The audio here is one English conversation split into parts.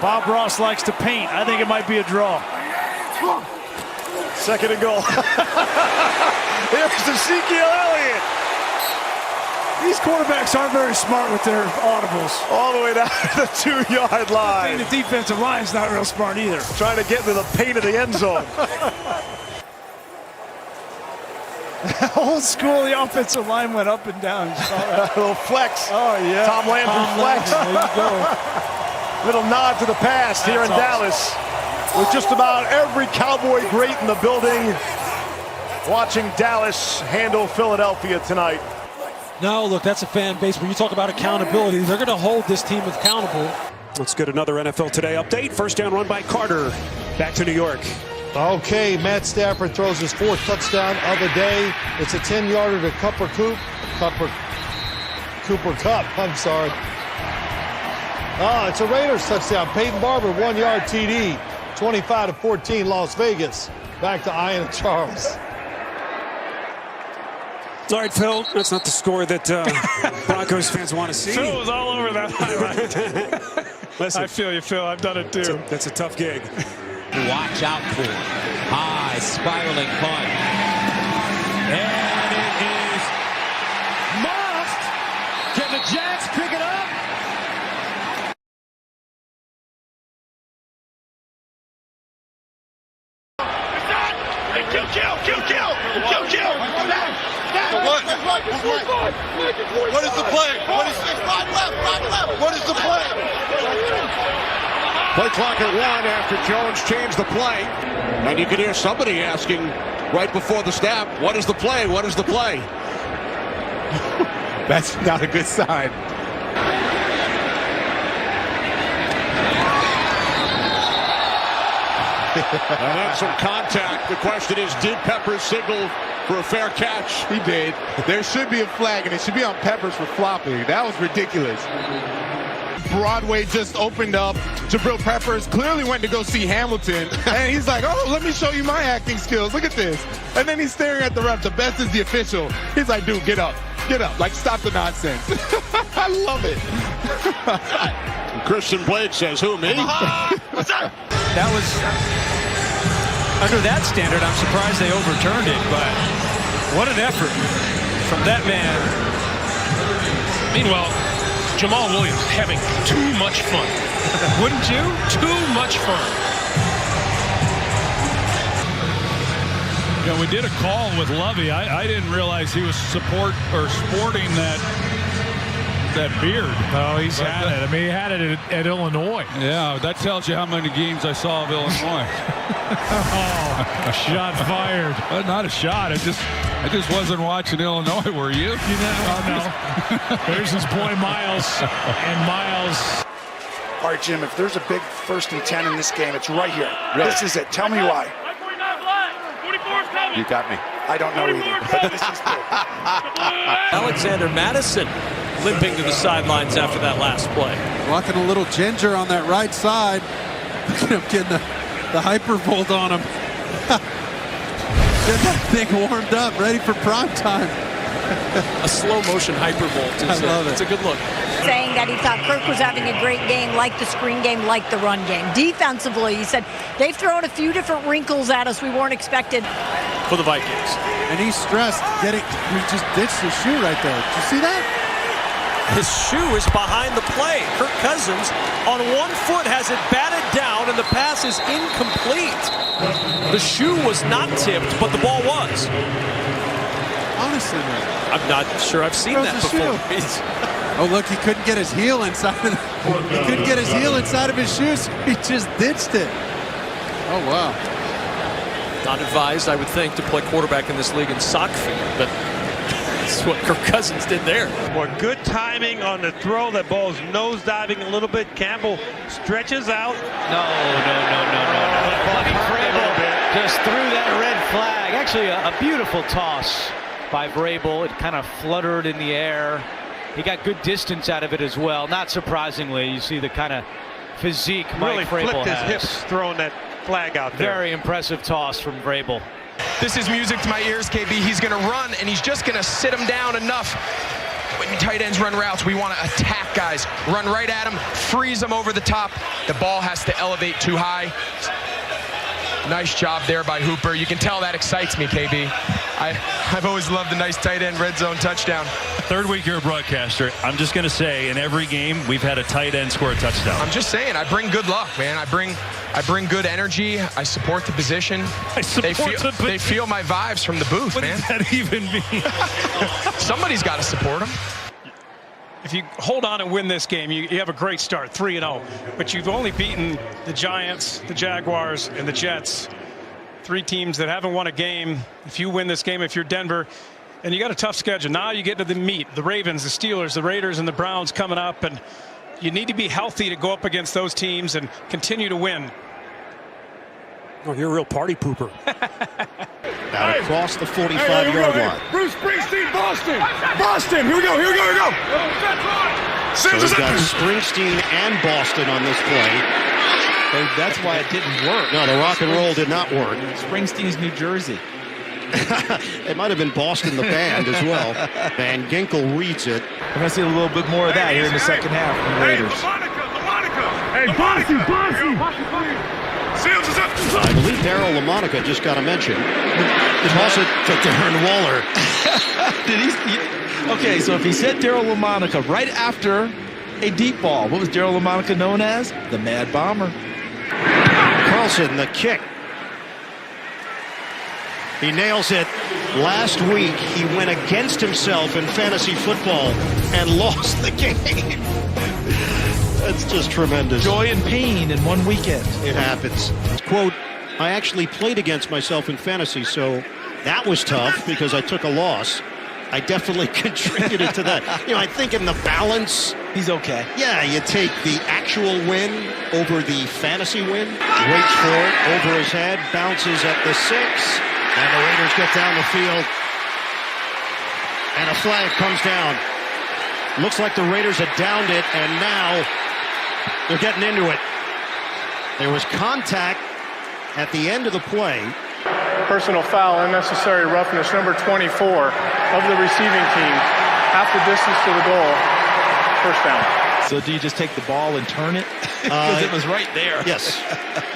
Bob Ross likes to paint. I think it might be a draw. Second and goal. There's Ezekiel Elliott. These quarterbacks aren't very smart with their audibles. All the way down to the 2-yard line. The defensive line's not real smart either. Trying to get into the paint of the end zone. Old school, the offensive line went up and down. You saw that? A little flex. Oh, yeah. Tom Landry flex. There you go. Little nod to the past here in Dallas. With just about every Cowboy great in the building. Watching Dallas handle Philadelphia tonight. No, look, that's a fan base. When you talk about accountability, they're going to hold this team accountable. Let's get another NFL Today update. First down run by Carter. Back to New York. Okay, Matt Stafford throws his 4th touchdown of the day. It's a 10-yarder to Cooper Kupp. I'm sorry. It's a Raiders touchdown. Peyton Barber, 1-yard TD. 25-14, Las Vegas. Back to Ian and Charles. All right, Phil, that's not the score that Broncos fans want to see. Phil was all over that highlight. Listen, I feel you, Phil. I've done it too. That's a tough gig. Watch out for high spiraling punt. And it is muffed. Can the Jacks pick it up? Kill. What is the play? What is the play? Play clock at 1 after Jones changed the play. And you can hear somebody asking right before the snap, what is the play? What is the play? That's not a good sign. And then some contact. The question is, did Peppers signal for a fair catch? He did. There should be a flag, and it should be on Peppers for flopping. That was ridiculous. Broadway just opened up. Jabril Peppers clearly went to go see Hamilton, and he's like, oh, let me show you my acting skills. Look at this. And then he's staring at the ref. The best is the official. He's like, dude, get up. Get up. Like, stop the nonsense. I love it. Christian Blake says, who, me? What's up? That was, under that standard, I'm surprised they overturned it, but what an effort from that man. Meanwhile, Jamal Williams having too much fun. Wouldn't you? Too much fun. You know, we did a call with Lovey. I didn't realize he was sporting that beard. Oh, he's had it. I mean, he had it at Illinois. Yeah, that tells you how many games I saw of Illinois. Oh, a shot fired. Not a shot. I just wasn't watching Illinois. Were you? Oh, no. There's his boy Miles, and Miles. All right, Jim, if there's a big 1st and 10 in this game, it's right here. Really? This is it. Tell me why. You got me. I don't know either, but this is good. Alexander Madison limping to the sidelines after that last play. Walking a little ginger on that right side. Look at him getting the hypervolt on him. Getting that thing warmed up, ready for prime time. A slow motion hypervolt. I love it. It's a good look. Saying that he thought Kirk was having a great game, like the screen game, like the run game. Defensively, he said, they've thrown a few different wrinkles at us we weren't expected. For the Vikings. And he's stressed. He just ditched his shoe right there. Did you see that? His shoe is behind the play. Kirk Cousins on one foot has it batted down, and the pass is incomplete. The shoe was not tipped, but the ball was. Honestly, man. I'm not sure I've seen that before. Oh, look, he couldn't get his heel inside of he couldn't get his heel inside of his shoes. He just ditched it. Oh, wow. Not advised, I would think, to play quarterback in this league in sock feet, but that's what Kirk Cousins did there. More good timing on the throw. That ball's nose diving a little bit. Campbell stretches out. No. Buddy Vrabel just threw that red flag. Actually, a beautiful toss by Vrabel. It kind of fluttered in the air. He got good distance out of it as well. Not surprisingly, you see the kind of physique Mike Vrabel flipped his has. hips throwing that flag out there. Very impressive toss from Vrabel. This is music to my ears, KB. He's going to run, and he's just going to sit him down enough. tight ends run routes. We want to attack guys, run right at them, freeze them over the top. The ball has to elevate too high. Nice job there by Hooper. You can tell that excites me, KB. I've always loved a nice tight end red zone touchdown. Third week you're a broadcaster. I'm just going to say, in every game, we've had a tight end score a touchdown. I'm just saying, I bring good luck, man. I bring good energy. I support the position. They feel my vibes from the booth, what man. What does that even mean? Somebody's got to support them. If you hold on and win this game, you have a great start, 3-0. But you've only beaten the Giants, the Jaguars, and the Jets. 3 teams that haven't won a game. If you win this game, if you're Denver, and you got a tough schedule. Now you get to the meat, the Ravens, the Steelers, the Raiders, and the Browns coming up. And you need to be healthy to go up against those teams and continue to win. Oh, you're a real party pooper. Out across the 45-yard line. Bruce Springsteen, Boston. Boston. Here we go. So we've got Springsteen and Boston on this play. That's why it didn't work. No, the rock and roll did not work. Springsteen's New Jersey. It might have been Boston the band as well. Van Ginkel reads it. We're going to see a little bit more of that here in the second half from the Raiders. Hey, Bossy. Seals is up. I believe Daryl LaMonica just got a mention. Toss it to Darren Waller. Did he? Okay, so if he said Daryl LaMonica right after a deep ball, what was Daryl LaMonica known as? The Mad Bomber. Carlson, the kick. He nails it. Last week, he went against himself in fantasy football and lost the game. That's just tremendous. Joy and pain in one weekend. It happens. Quote, I actually played against myself in fantasy, so that was tough because I took a loss. I definitely contributed to that. I think in the balance, he's okay. Yeah, you take the actual win over the fantasy win. Waits for it over his head, bounces at the 6, and the Raiders get down the field. And a flag comes down. Looks like the Raiders had downed it, and now they're getting into it. There was contact at the end of the play. Personal foul, unnecessary roughness, number 24 of the receiving team. Half the distance to the goal. First down. So do you just take the ball and turn it? Because it was right there. Yes.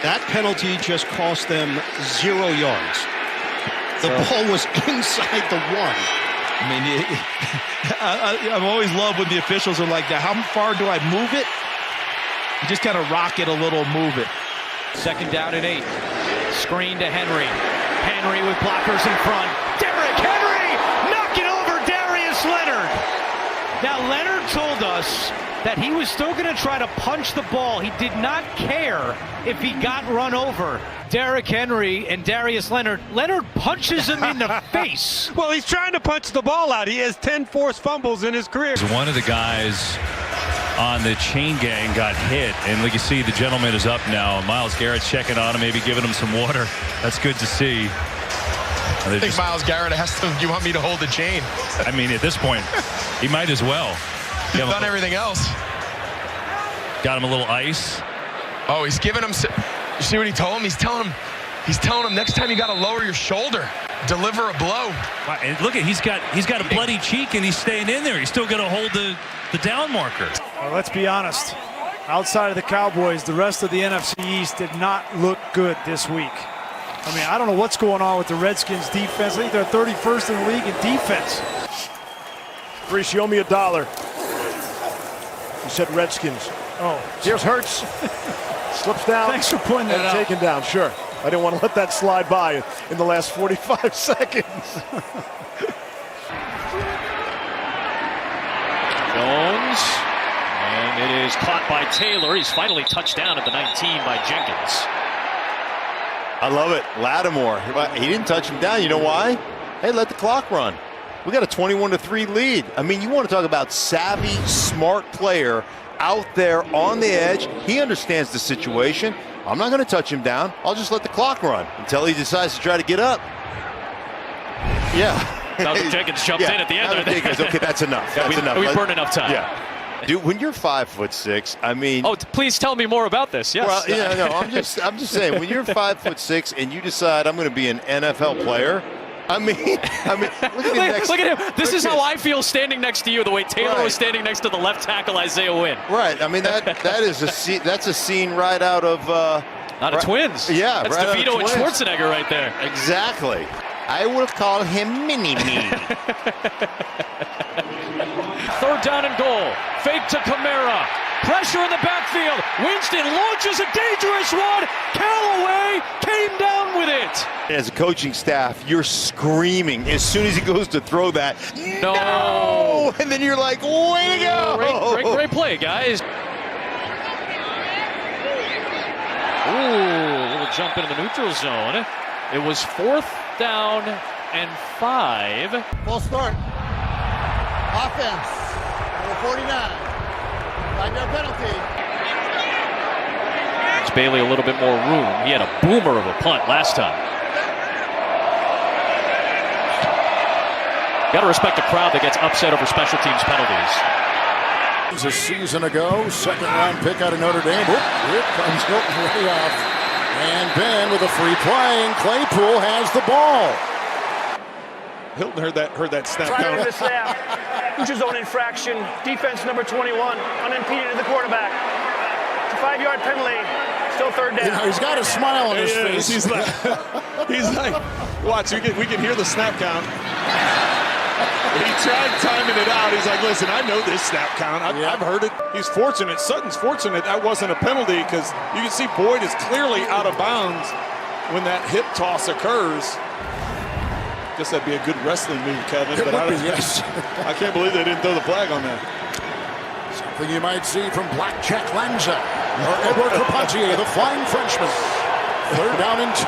That penalty just cost them 0 yards. The ball was inside the 1. I mean, I've always loved when the officials are like that. How far do I move it? You just kind of rock it a little, move it. Second down and 8. Screen to Henry. Henry with blockers in front. Derrick Henry knocking over Darius Leonard. Now, Leonard told us that he was still going to try to punch the ball. He did not care if he got run over. Derrick Henry and Darius Leonard. Leonard punches him in the face. Well, he's trying to punch the ball out. He has 10 forced fumbles in his career. One of the guys on the chain gang got hit, and like you see, the gentleman is up now. Myles Garrett's checking on him, maybe giving him some water. That's good to see. I think Myles Garrett has to. You want me to hold the chain? I mean, at this point, he might as well. He's done everything else. Got him a little ice. Oh, he's giving him. You see what he told him? He's telling him next time you got to lower your shoulder, deliver a blow. And look at he's got a bloody cheek, and he's staying in there. He's still going to hold the down marker. Well, let's be honest. Outside of the Cowboys, the rest of the NFC East did not look good this week. I mean, I don't know what's going on with the Redskins defense. I think they're 31st in the league in defense. Reese, you owe me $1. You said Redskins. Oh, here's Hurts. Slips down. Thanks for pointing that out. Taken down, sure. I didn't want to let that slide by in the last 45 seconds. Jones, and it is caught by Taylor. He's finally touched down at the 19 by Jenkins. I love it. Lattimore, he didn't touch him down. You know why? Hey, let the clock run. We got a 21-3 lead. I mean, you want to talk about savvy, smart player out there on the edge. He understands the situation. I'm not going to touch him down. I'll just let the clock run until he decides to try to get up. Yeah. Malcolm Jenkins jumps in at the end of it. Okay, that's enough. That's enough. We burned enough time. Yeah. Dude, when you're 5'6", I mean. Oh, please tell me more about this. Yes. Well, yeah, no, I'm just saying, when you're 5'6" and you decide I'm going to be an NFL player, I mean, look at him. This is how I feel standing next to you, the way Taylor was standing next to the left tackle Isaiah Wynn. Right. I mean, that's a scene right out of out of Twins. Yeah, that's right DeVito and Schwarzenegger right there. Exactly. I would have called him Mini-Me. Third down and goal. Fake to Kamara. Pressure in the backfield. Winston launches a dangerous one. Callaway came down with it. As a coaching staff, you're screaming as soon as he goes to throw that. No! And then you're like, way to go! Great play, guys. Ooh, a little jump into the neutral zone. It was 4th down and 5. Full start. Offense. Number 49. 5-yard penalty. It's Bailey a little bit more room. He had a boomer of a punt last time. Got to respect a crowd that gets upset over special teams penalties. A season ago, second-round pick out of Notre Dame. Oop, here comes Hilton way off. And Ben with a free play, and Claypool has the ball. Hilton heard that snap Prior count. to the snap, neutral zone infraction, defense number 21, unimpeded to the quarterback. It's a 5-yard penalty, still third down. You know, he's got a smile on his face. He's like, watch, we can hear the snap count. He tried timing it out. He's like, listen, I know this snap count. I've heard it. He's fortunate. Sutton's fortunate that wasn't a penalty because you can see Boyd is clearly out of bounds when that hip toss occurs. Guess that'd be a good wrestling move, Kevin. It would be, yes. I can't believe they didn't throw the flag on that. Something you might see from Black Jack Lanza or Edward Carpentier, the flying Frenchman. Third down and 2.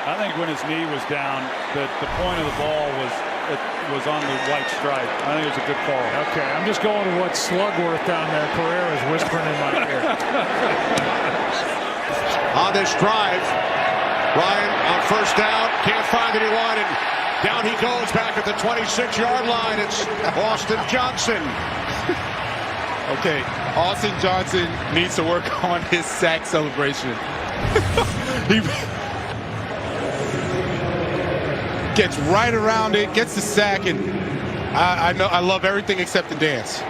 I think when his knee was down, the point of the ball was on the white stripe. I think it was a good call. Okay, I'm just going with what Slugworth down there, Pereira, is whispering in my ear. On this drive, Ryan on first down, can't find anyone, and down he goes back at the 26-yard line. It's Austin Johnson. Okay, Austin Johnson needs to work on his sack celebration. He gets right around it, gets the sack, and I know I love everything except the dance.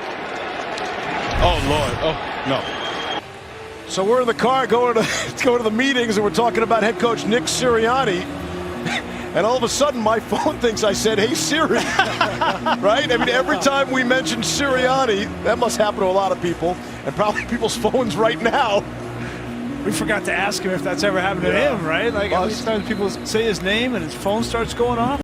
Oh Lord! Oh no! So we're in the car going to the meetings, and we're talking about head coach Nick Sirianni. And all of a sudden, my phone thinks I said, "Hey Siri," right? I mean, every time we mention Sirianni, that must happen to a lot of people, and probably people's phones right now. We forgot to ask him if that's ever happened to him, right? Like, how many times people say his name and his phone starts going off?